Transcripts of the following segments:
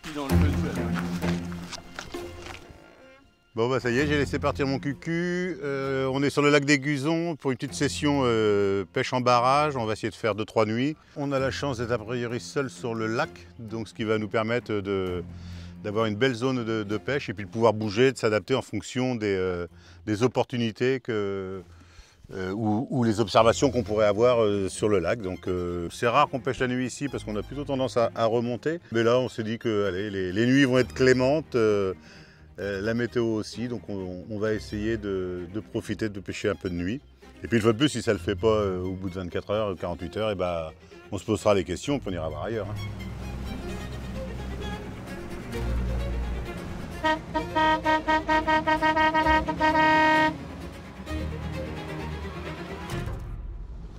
suis dans le jeu. Bon bah ça y est, j'ai laissé partir mon cucu. On est sur le lac des Guzons pour une petite session pêche en barrage. On va essayer de faire 2-3 nuits. On a la chance d'être a priori seul sur le lac, donc ce qui va nous permettre d'avoir une belle zone de pêche et puis de pouvoir bouger, de s'adapter en fonction des opportunités ou les observations qu'on pourrait avoir sur le lac. Donc c'est rare qu'on pêche la nuit ici parce qu'on a plutôt tendance à remonter. Mais là on s'est dit que allez, les nuits vont être clémentes. La météo aussi, donc on va essayer de profiter de pêcher un peu de nuit. Et puis une fois de plus, si ça ne le fait pas au bout de 24 heures, 48 heures, et bah, on se posera les questions, puis on ira voir ailleurs.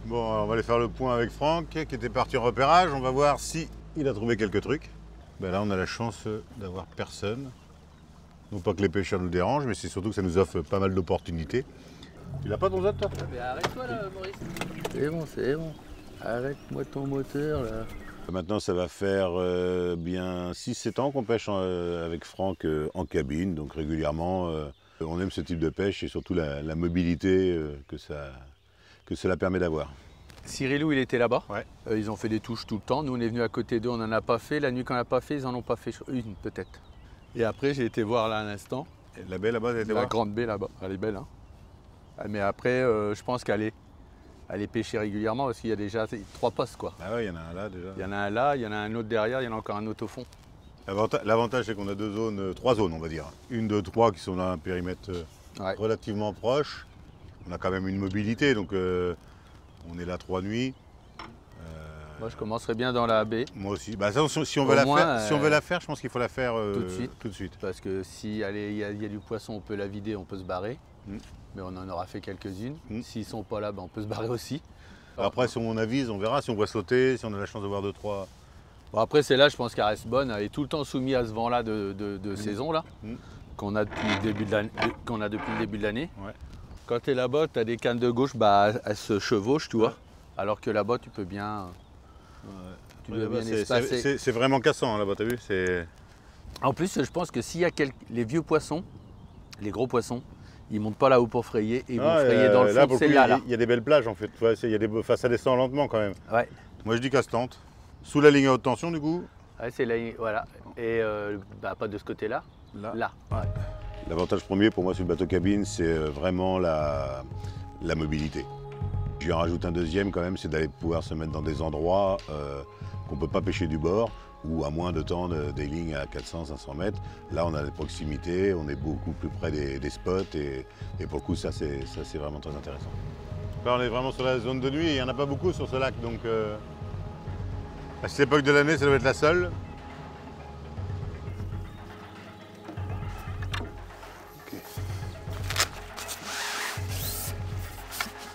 Bon, alors on va aller faire le point avec Franck, qui était parti en repérage. On va voir si il a trouvé quelques trucs. Ben là, on a la chance d'avoir personne. Non pas que les pêcheurs nous dérangent, mais c'est surtout que ça nous offre pas mal d'opportunités. Tu l'as pas ton zot, toi? Mais arrête-toi là, Maurice. C'est bon. Arrête-moi ton moteur là. Maintenant, ça va faire bien 6-7 ans qu'on pêche avec Franck en cabine, donc régulièrement. On aime ce type de pêche et surtout la mobilité que cela permet d'avoir. Cyrilou, il était là-bas. Ouais. Ils ont fait des touches tout le temps. Nous, on est venu à côté d'eux, on n'en a pas fait. La nuit qu'on n'a pas fait, ils en ont pas fait une peut-être. Et après, j'ai été voir là un instant. Et la baie là-bas, La grande baie là-bas, elle est belle. Hein. Mais après, je pense qu'elle est pêchée régulièrement parce qu'il y a déjà 3 postes. Quoi. Ah ouais, il y en a un là déjà. Il y en a un là, il y en a un autre derrière, il y en a encore un autre au fond. L'avantage, c'est qu'on a 3 zones, on va dire. Une, 2, 3 qui sont dans un périmètre relativement proche. On a quand même une mobilité, donc on est là 3 nuits. Moi, je commencerai bien dans la baie. Moi aussi. Bah, ça, si on veut la faire, je pense qu'il faut la faire tout de suite. Parce que s'il y a du poisson, on peut la vider, on peut se barrer. Mais on en aura fait quelques-unes. S'ils ne sont pas là, on peut se barrer aussi. Après, si on avise, on verra. Si on voit sauter, si on a la chance de voir 2-3. Bon, après, c'est là, je pense qu'elle reste bonne. Elle est tout le temps soumise à ce vent-là de saison là, qu'on a depuis le début de l'année. Ouais. Quand tu es là-bas, tu as des cannes de gauche, bah, elles se chevauchent, tu vois. Alors que là-bas, tu peux bien... Tu dois bien espacer. C'est vraiment cassant là-bas, t'as vu? En plus, je pense que s'il y a les vieux poissons, les gros poissons, ils montent pas là-haut pour frayer et ils vont frayer dans le fond de celle-là. Il y a des belles plages en fait. Ça descend lentement quand même. Ouais. Moi je dis casse-tente. Sous la ligne à haute tension du coup. Ouais, c'est là, voilà. Et pas de ce côté-là. Là. Ouais. L'avantage premier pour moi sur le bateau cabine, c'est vraiment la mobilité. Je lui en rajoute un deuxième quand même, c'est d'aller pouvoir se mettre dans des endroits qu'on ne peut pas pêcher du bord ou à moins de temps des lignes à 400-500 mètres. Là, on a des proximités, on est beaucoup plus près des spots et pour le coup, ça c'est vraiment très intéressant. Là, on est vraiment sur la zone de nuit, il n'y en a pas beaucoup sur ce lac, donc à cette époque de l'année, ça doit être la seule.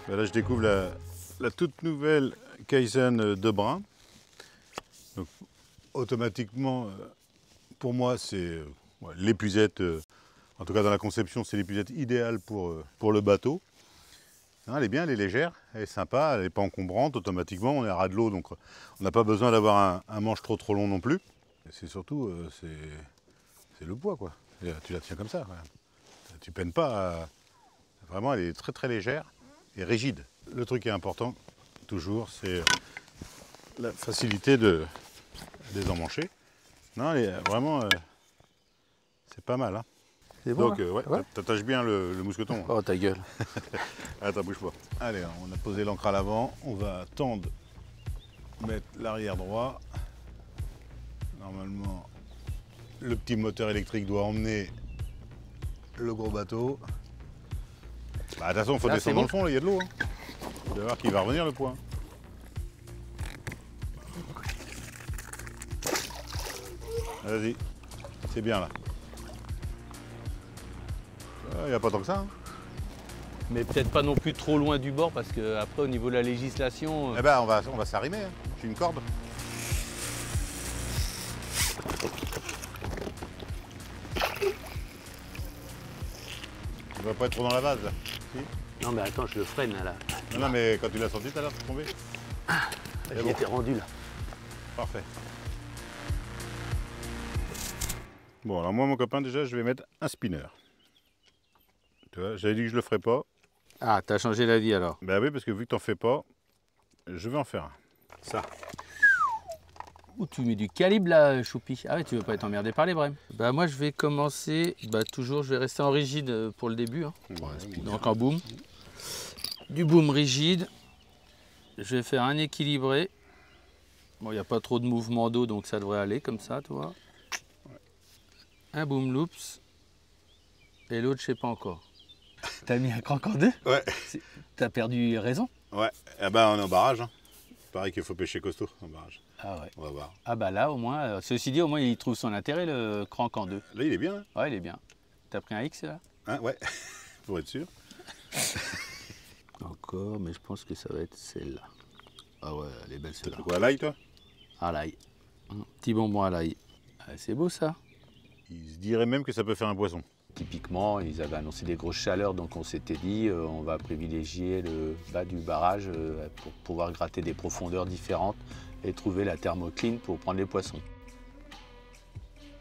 Ben là, je découvre la toute nouvelle Kaizen de Brun. Donc, automatiquement, pour moi, c'est l'épuisette, en tout cas dans la conception, c'est l'épuisette idéale pour le bateau. Hein, elle est bien, elle est légère, elle est sympa, elle n'est pas encombrante. Automatiquement, on est à ras de l'eau, donc on n'a pas besoin d'avoir un manche trop long non plus. C'est surtout, c'est le poids, quoi. Et, tu la tiens comme ça, quoi. Tu peines pas. Vraiment, elle est très légère et rigide. Le truc qui est important, toujours, c'est la facilité de les emmancher. Non, elle est vraiment, c'est pas mal. Hein. C'est bon. Donc, ouais, t'attaches bien le mousqueton. Oh, ta gueule. Attends, bouge pas. Allez, on a posé l'ancre à l'avant. On va tendre, mettre l'arrière droit. Normalement, le petit moteur électrique doit emmener le gros bateau. Bah, de toute façon, il faut descendre dans le fond, là, il y a de l'eau. Hein. Vous allez voir qu'il va revenir le poids. Vas-y, c'est bien là. Il n'y a pas tant que ça. Hein. Mais peut-être pas non plus trop loin du bord parce qu'après, au niveau de la législation. Eh ben, on va s'arrimer. Hein. J'ai une corde. On va pas être trop dans la vase là. Si. Non mais attends, je le freine là. Non mais quand tu l'as senti tout à l'heure, c'est tombé. Il était rendu là. Parfait. Bon, alors moi, mon copain, déjà, je vais mettre un spinner. Tu vois, j'avais dit que je le ferais pas. Ah, t'as changé d'avis alors? Ben oui, parce que vu que t'en fais pas, je vais en faire un. Ça. Ouh, tu mets du calibre là, Choupi. Ah ouais, tu veux pas être emmerdé par les brèmes. Bah moi je vais commencer, toujours je vais rester en rigide pour le début. Hein. Ouais, Donc en boom. Du boom rigide. Je vais faire un équilibré. Bon, il n'y a pas trop de mouvement d'eau donc ça devrait aller comme ça, tu vois. Un boom loops. Et l'autre, je sais pas encore. T'as mis un crank en deux? Ouais. T'as perdu raison? Ouais. Eh ben, on est en barrage. Hein. Pareil qu'il faut pêcher costaud en barrage. Ah ouais. On va voir. Ah bah là au moins, ceci dit au moins il trouve son intérêt le crank en deux. Là, il est bien. Hein. Ouais, il est bien. T'as pris un X là? Hein, ouais. Pour être sûr. Encore, mais je pense que ça va être celle-là. Ah ouais, elle est belle celle-là. T'as quoi, à l'ail, toi? À l'ail. Un petit bonbon à l'ail. Ah, c'est beau ça. Il se dirait même que ça peut faire un poisson. Typiquement, ils avaient annoncé des grosses chaleurs, donc on s'était dit on va privilégier le bas du barrage pour pouvoir gratter des profondeurs différentes et trouver la thermocline pour prendre les poissons.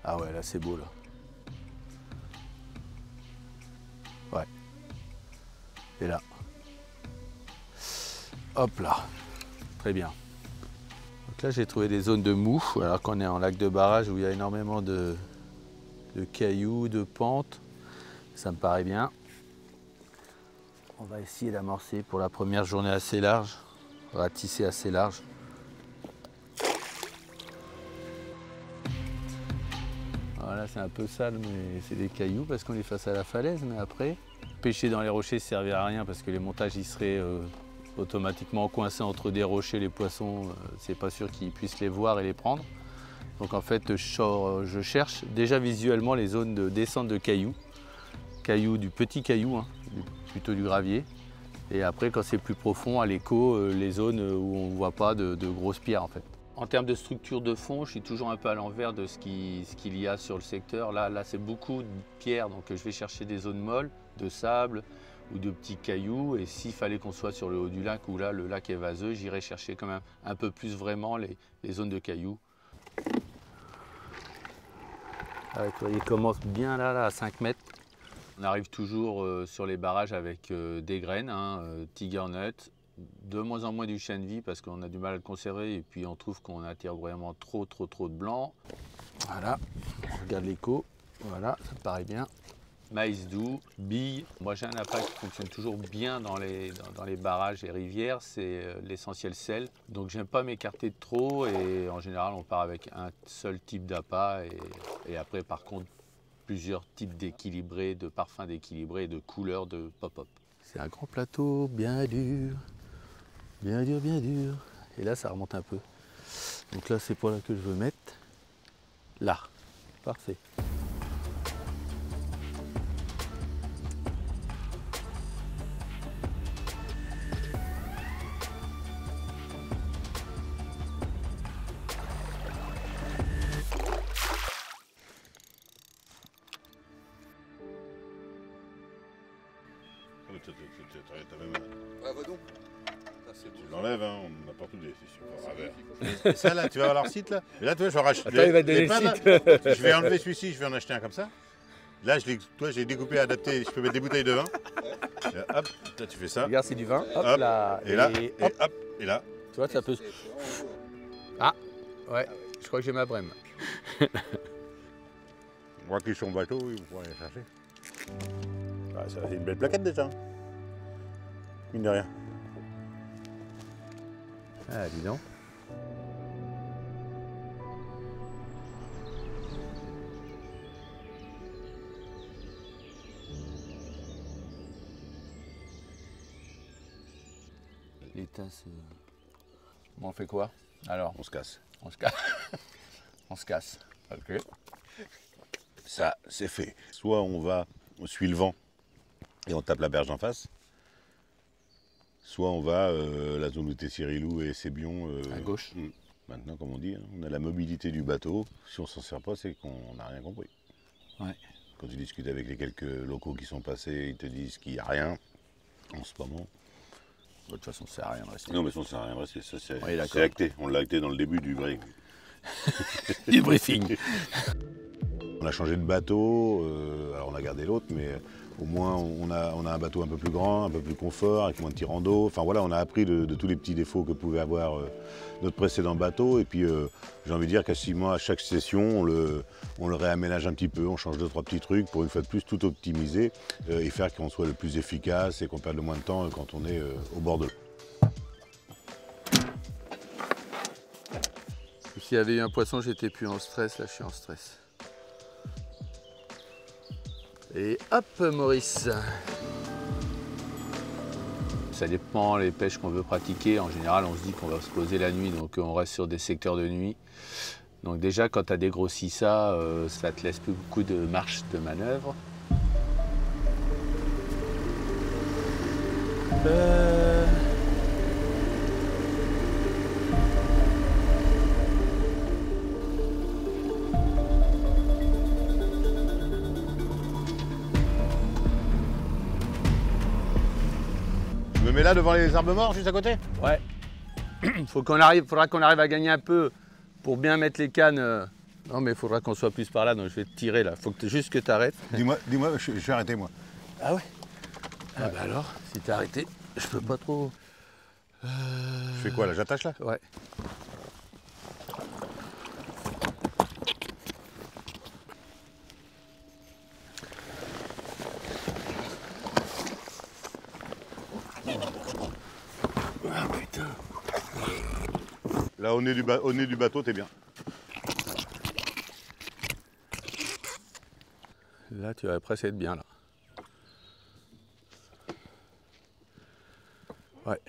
Ah ouais, là c'est beau là. Ouais. Et là. Hop là. Très bien. Donc là j'ai trouvé des zones de mou, alors qu'on est en lac de barrage où il y a énormément de cailloux, de pentes. Ça me paraît bien. On va essayer d'amorcer pour la première journée assez large. On va tisser assez large. Voilà, c'est un peu sale, mais c'est des cailloux parce qu'on est face à la falaise. Mais après, pêcher dans les rochers ne servait à rien parce que les montages ils seraient automatiquement coincés entre des rochers. Les poissons, c'est pas sûr qu'ils puissent les voir et les prendre. Donc en fait, je cherche déjà visuellement les zones de descente de cailloux. Du petit caillou, hein, plutôt du gravier. Et après, quand c'est plus profond, à l'écho, les zones où on ne voit pas de grosses pierres en fait. En termes de structure de fond, je suis toujours un peu à l'envers de ce qu'il y a sur le secteur. Là c'est beaucoup de pierres, donc je vais chercher des zones molles, de sable ou de petits cailloux. Et s'il fallait qu'on soit sur le haut du lac, où là le lac est vaseux, j'irai chercher quand même un peu plus vraiment les zones de cailloux. Ah ouais, il commence bien là à 5 mètres. On arrive toujours sur les barrages avec des graines, tiger nut, de moins en moins du chêne vie parce qu'on a du mal à le conserver et puis on trouve qu'on attire vraiment trop de blanc. Voilà, on regarde l'écho, voilà, ça me paraît bien. Maïs doux, billes. Moi j'ai un appât qui fonctionne toujours bien dans les barrages et rivières, c'est l'essentiel sel. Donc j'aime pas m'écarter de trop et en général on part avec un seul type d'appât et après par contre plusieurs types d'équilibrés, de parfums d'équilibrés, de couleurs de pop-up. C'est un grand plateau, bien dur, bien dur, bien dur. Et là, ça remonte un peu. Donc là, c'est pas là que je veux mettre. Là, parfait. Tu l'enlèves, hein, on n'a pas tout des c'est ça là, tu vas voir leur site là. Et là, tu vois, je vais racheter. Attends, il va te donner le site. Je vais enlever celui-ci, je vais en acheter un comme ça. Là, j'ai découpé, adapté, je peux mettre des bouteilles de vin. Et là, hop, là tu fais ça. Regarde, c'est du vin. Hop, Hop, là. Et là, et hop, et là. Tu vois, ça peut. Ah, ouais, je crois que j'ai ma brème. On voit qu'ils sont bateau, ils vont pouvoir aller chercher. Ah, ça c'est une belle plaquette déjà. Mine de rien. Ah, dis donc. Les tasses. Bon, on fait quoi alors? On se casse. On se casse. On se casse. Ok. Ça, c'est fait. Soit on suit le vent et on tape la berge en face. Soit on va la zone où t'es Cyrilou et Sébion. À gauche. Maintenant, comme on dit, hein, on a la mobilité du bateau. Si on s'en sert pas, c'est qu'on n'a rien compris. Ouais. Quand tu discutes avec les quelques locaux qui sont passés, ils te disent qu'il n'y a rien en ce moment. De toute façon, ça sert à rien de rester. Non, mais ça ne sert à rien de rester. Ça, c'est oui, acté. On l'a acté dans le début du break. Du briefing. On a changé de bateau, alors on a gardé l'autre, mais au moins on a un bateau un peu plus grand, un peu plus confort, avec moins de tirants d'eau. Enfin voilà, on a appris de tous les petits défauts que pouvait avoir notre précédent bateau. Et puis j'ai envie de dire quasiment à chaque session, on le réaménage un petit peu, on change 2-3 petits trucs pour une fois de plus tout optimiser et faire qu'on soit le plus efficace et qu'on perde le moins de temps quand on est au bord de l'eau. S'il y avait eu un poisson, j'étais plus en stress, là je suis en stress. Et hop, Maurice. Ça dépend les pêches qu'on veut pratiquer. En général, on se dit qu'on va se poser la nuit, donc on reste sur des secteurs de nuit. Donc déjà, quand tu as dégrossi ça, ça te laisse plus beaucoup de marge de manœuvre. Je me mets là devant les arbres morts, juste à côté? Ouais. Faudra qu'on arrive à gagner un peu pour bien mettre les cannes. Non, mais il faudra qu'on soit plus par là, donc je vais te tirer là. Faut juste que tu arrêtes. Dis-moi, je vais arrêter moi. Ah ouais? Ah bah alors, si t'es arrêté, je peux pas trop. Je fais quoi là? J'attache là? Ouais. Ah putain. Là au nez du bateau, t'es bien. Là, tu vas presque être bien là. Ouais.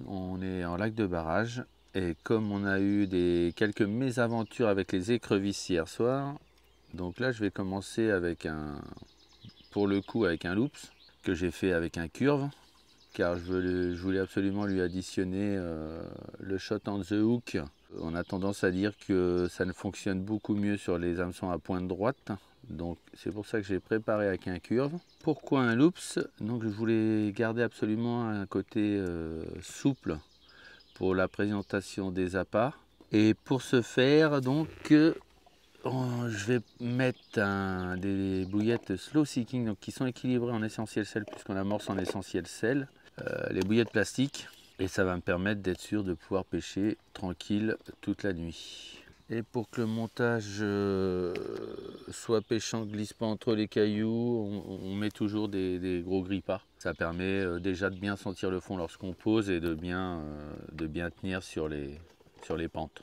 On est en lac de barrage et comme on a eu quelques mésaventures avec les écrevisses hier soir, donc là je vais commencer avec pour le coup avec un loops que j'ai fait avec un curve car je voulais absolument lui additionner le shot on the hook. On a tendance à dire que ça ne fonctionne beaucoup mieux sur les hameçons à pointe droite. Donc c'est pour ça que j'ai préparé avec un curve. Pourquoi un loops? Donc je voulais garder absolument un côté souple pour la présentation des appâts. Et pour ce faire, donc je vais mettre des bouillettes slow seeking donc, qui sont équilibrées en essentiel sel puisqu'on amorce en essentiel sel. Les bouillettes plastiques. Et ça va me permettre d'être sûr de pouvoir pêcher tranquille toute la nuit. Et pour que le montage soit pêchant, glisse pas entre les cailloux, on met toujours des gros grippas. Ça permet déjà de bien sentir le fond lorsqu'on pose et de bien tenir sur les pentes.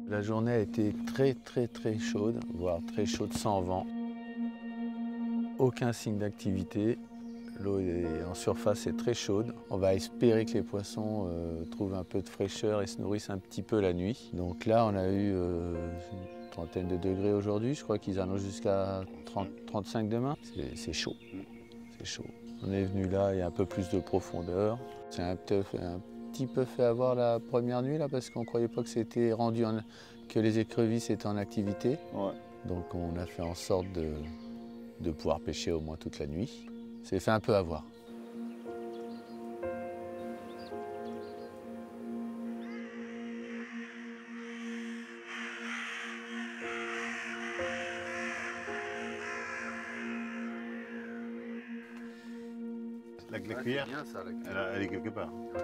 La journée a été très chaude, voire très chaude sans vent. Aucun signe d'activité. L'eau en surface est très chaude. On va espérer que les poissons trouvent un peu de fraîcheur et se nourrissent un petit peu la nuit. Donc là, on a eu une trentaine de degrés aujourd'hui. Je crois qu'ils annoncent jusqu'à 35 demain. C'est chaud. C'est chaud. On est venu là, il y a un peu plus de profondeur. C'est un petit peu fait avoir la première nuit là parce qu'on ne croyait pas que c'était rendu que les écrevisses étaient en activité. Ouais. Donc on a fait en sorte de pouvoir pêcher au moins toute la nuit. C'est fait un peu avoir. La cuillère, bien, ça, la cuillère. elle est quelque part. Ouais.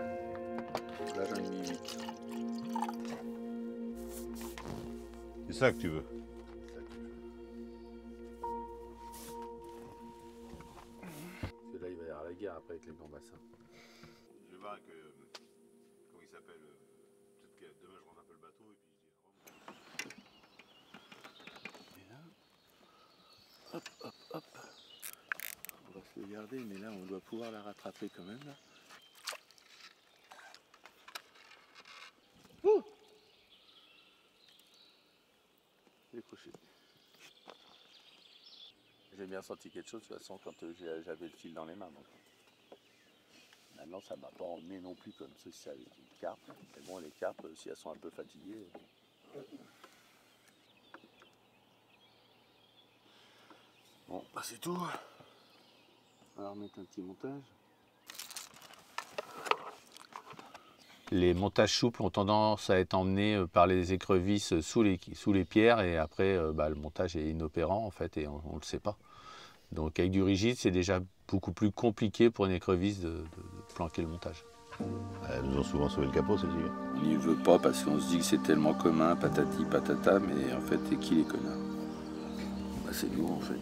Là j'en ai mis 8. C'est ça que tu veux. avec les grands bassins. Je vais voir avec, comment il s'appelle, peut-être que demain je rentre un peu le bateau et puis je dis Et là, hop, hop, hop. On va se le garder, mais là on doit pouvoir la rattraper quand même. Là. Ouh, décroché. J'ai bien senti quelque chose de toute façon quand j'avais le fil dans les mains. Donc. Maintenant ça ne m'a pas emmené non plus comme ça si ça avait été une carpe. Mais bon, les carpes, si elles sont un peu fatiguées. Bon, bah c'est tout. On va remettre un petit montage. Les montages souples ont tendance à être emmenés par les écrevisses sous les pierres et après le montage est inopérant en fait et on ne le sait pas. Donc avec du rigide, c'est déjà beaucoup plus compliqué pour une écrevisse de planquer le montage. Elles nous ont souvent sauvé le capot, celle-ci. On n'y veut pas parce qu'on se dit que c'est tellement commun, patati patata, mais en fait, c'est qui les connards? Bah, c'est nous en fait.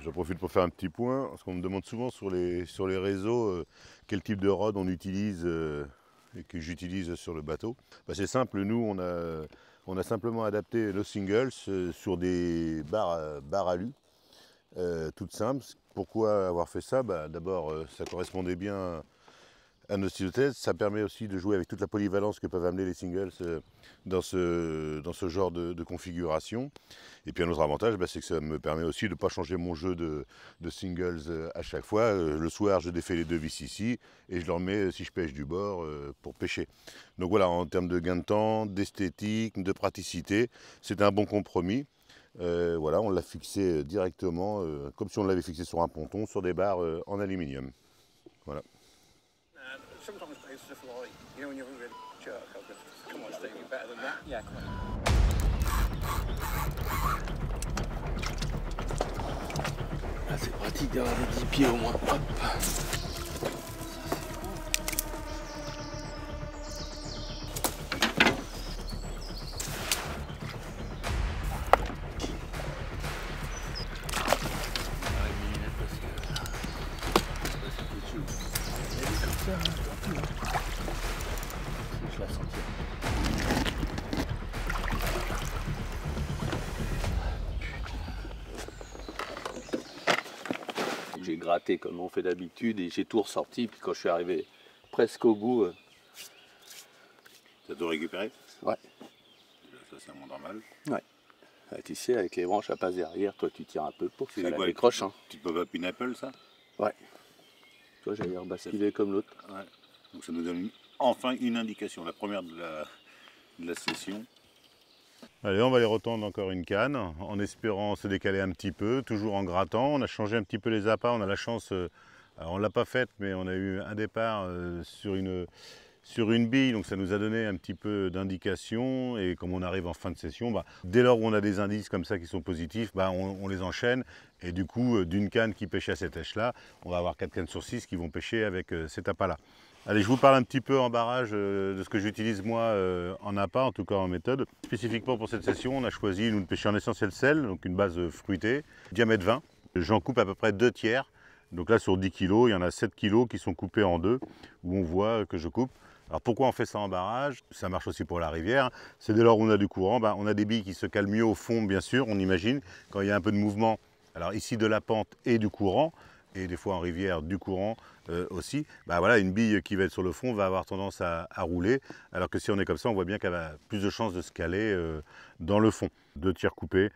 J'en profite pour faire un petit point, parce qu'on me demande souvent sur les réseaux quel type de rod on utilise et que j'utilise sur le bateau. Bah, c'est simple, nous on a simplement adapté nos singles sur des barres alu, toutes simples. Pourquoi avoir fait ça? D'abord ça correspondait bien à nos styles de test, ça permet aussi de jouer avec toute la polyvalence que peuvent amener les singles dans ce genre de configuration. Et puis un autre avantage, c'est que ça me permet aussi de ne pas changer mon jeu de singles à chaque fois. Le soir, je défais les deux vis ici et je leur mets si je pêche du bord pour pêcher. Donc voilà, en termes de gain de temps, d'esthétique, de praticité, c'est un bon compromis. Voilà, on l'a fixé directement, comme si on l'avait fixé sur un ponton, sur des barres en aluminium. Voilà. Sometimes it's just like, you know, when you're really jerk, I'll just, come on, Steve, you're better than that. Yeah, come on. Ah, c'est pratique d'avoir des 10 pieds au moins. Hop. Je la sentirai. J'ai gratté comme on fait d'habitude et j'ai tout ressorti. Puis quand je suis arrivé presque au bout. T'as tout récupéré? Ouais. Ça c'est un normal. Ouais. Tu sais, avec les branches à passe derrière, toi tu tires un peu pour que ça la décroche. Hein. Tu peux pas pineapple ça? Ouais. Toi j'allais rebasculer comme l'autre. Ouais. Donc ça nous donne enfin une indication, la première de la session. Allez, on va les retendre encore une canne, en espérant se décaler un petit peu, toujours en grattant. On a changé un petit peu les appâts, on a la chance, alors on ne l'a pas faite, mais on a eu un départ sur une bille, donc ça nous a donné un petit peu d'indication. Et comme on arrive en fin de session, dès lors où on a des indices comme ça qui sont positifs, on les enchaîne. Et du coup, d'une canne qui pêchait à cette échelle-là, on va avoir 4 cannes sur 6 qui vont pêcher avec cet appât-là. Allez, je vous parle un petit peu en barrage de ce que j'utilise moi en appât, en tout cas en méthode. Spécifiquement pour cette session, on a choisi nous de pêcher en essentiel sel, donc une base fruitée, diamètre 20. J'en coupe à peu près 2 tiers. Donc là sur 10 kg, il y en a 7 kg qui sont coupés en deux, où on voit que je coupe. Alors pourquoi on fait ça en barrage? Ça marche aussi pour la rivière. C'est dès lors où on a du courant, on a des billes qui se calent mieux au fond, bien sûr, on imagine, quand il y a un peu de mouvement. Alors ici de la pente et du courant, et des fois en rivière du courant aussi, voilà, une bille qui va être sur le fond va avoir tendance à rouler, alors que si on est comme ça, on voit bien qu'elle a plus de chances de se caler dans le fond. 2 tiers coupés,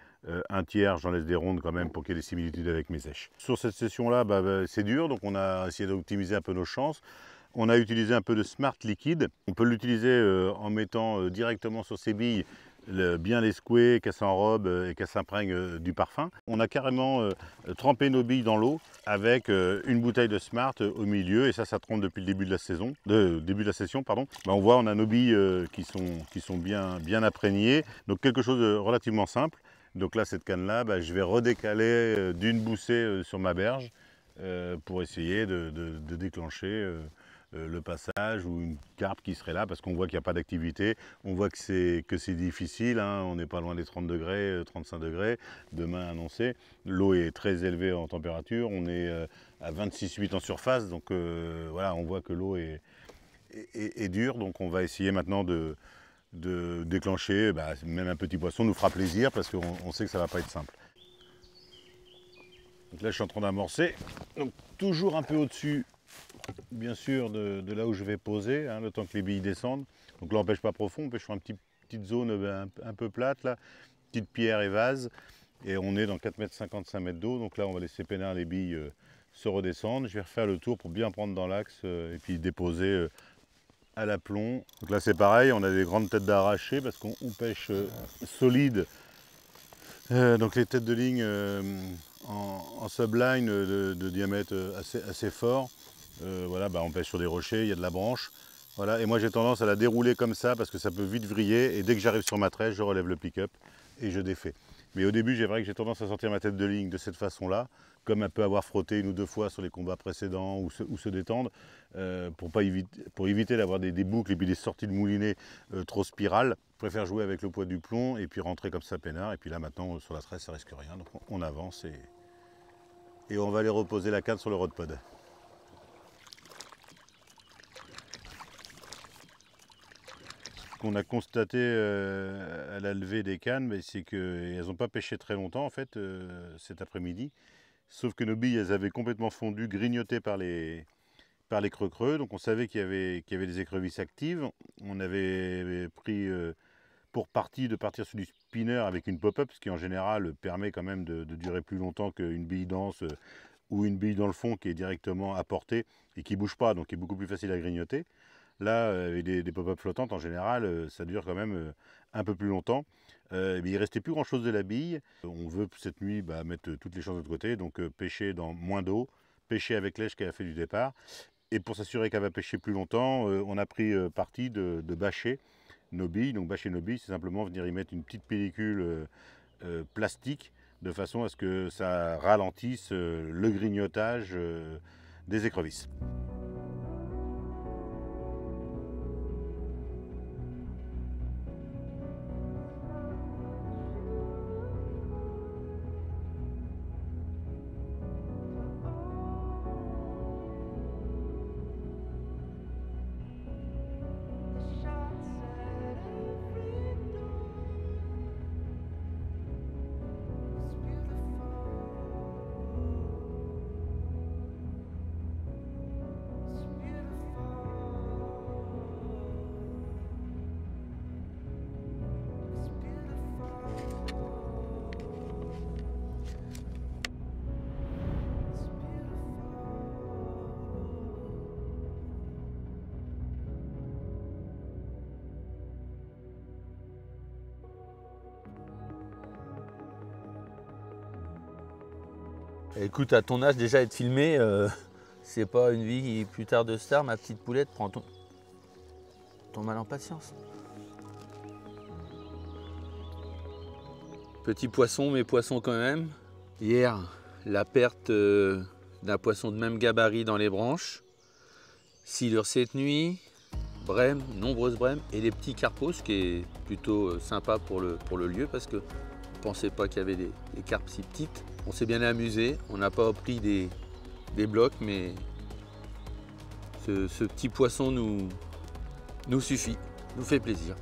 1 tiers, j'en laisse des rondes quand même pour qu'il y ait des similitudes avec mes sèches. Sur cette session-là, c'est dur, donc on a essayé d'optimiser un peu nos chances. On a utilisé un peu de Smart liquide. On peut l'utiliser en mettant directement sur ces billes bien les secouer, qu'elles s'enrobent et qu'elles s'imprègnent du parfum. On a carrément trempé nos billes dans l'eau avec une bouteille de Smart au milieu, et ça trempe depuis le début de la saison, session, pardon. On voit, on a nos billes qui sont bien imprégnées, donc quelque chose de relativement simple. Donc là, cette canne-là, je vais redécaler d'une boussée sur ma berge pour essayer de déclencher le passage ou une carpe qui serait là, parce qu'on voit qu'il n'y a pas d'activité, on voit que c'est difficile, hein. On n'est pas loin des 30 degrés, 35 degrés, demain annoncé. L'eau est très élevée en température, on est à 26,8 en surface, donc voilà, on voit que l'eau est dure, donc on va essayer maintenant de déclencher, même un petit poisson nous fera plaisir, parce qu'on sait que ça ne va pas être simple. Donc là je suis en train d'amorcer, donc toujours un peu au-dessus, bien sûr, de là où je vais poser, hein, le temps que les billes descendent. Donc là on pêche pas profond, on pêche sur une petite zone un peu plate, là, petite pierre et vase, et on est dans 4,50 m, 5 mètres d'eau, donc là on va laisser peinard les billes se redescendre. Je vais refaire le tour pour bien prendre dans l'axe et puis déposer à l'aplomb. Donc là c'est pareil, on a des grandes têtes d'arraché parce qu'on pêche solide. Donc les têtes de ligne en subline de diamètre assez fort. Voilà, on pêche sur des rochers, il y a de la branche. Voilà, et moi j'ai tendance à la dérouler comme ça parce que ça peut vite vriller, et dès que j'arrive sur ma tresse, je relève le pick-up et je défais. Mais au début, j'ai vrai que j'ai tendance à sortir ma tête de ligne de cette façon-là, comme elle peut avoir frotté une ou deux fois sur les combats précédents ou se détendre, pour éviter d'avoir des boucles et puis des sorties de moulinet trop spirales. Je préfère jouer avec le poids du plomb et puis rentrer comme ça peinard. Et puis là maintenant, sur la tresse, ça risque rien. Donc on avance et on va aller reposer la canne sur le rodpod. Ce qu'on a constaté à la levée des cannes, c'est qu'elles n'ont pas pêché très longtemps en fait cet après-midi. Sauf que nos billes, elles avaient complètement fondu, grignotées par les creux. Donc on savait qu'il y avait des écrevisses actives. On avait pris pour partie de partir sur du spinner avec une pop-up, ce qui en général permet quand même de durer plus longtemps qu'une bille dense ou une bille dans le fond qui est directement apportée et qui ne bouge pas, donc qui est beaucoup plus facile à grignoter. Là, avec des pop-up flottantes, en général, ça dure quand même un peu plus longtemps. Mais il ne restait plus grand-chose de la bille. On veut cette nuit mettre toutes les chances de notre côté, donc pêcher dans moins d'eau, pêcher avec l'èche qu'elle a fait du départ. Et pour s'assurer qu'elle va pêcher plus longtemps, on a pris parti de bâcher nos billes. Donc bâcher nos billes, c'est simplement venir y mettre une petite pellicule plastique, de façon à ce que ça ralentisse le grignotage des écrevisses. Écoute, à ton âge déjà être filmé, c'est pas une vie plus tard de star, ma petite poulette, prends ton mal en patience. Petit poisson, mais poisson quand même. Hier, la perte d'un poisson de même gabarit dans les branches. Silure cette nuit, brème, nombreuses brèmes et des petits carpos, ce qui est plutôt sympa pour le lieu parce que je ne pensais pas qu'il y avait des carpes si petites. On s'est bien amusé, on n'a pas pris des blocs, mais ce petit poisson nous suffit, nous fait plaisir.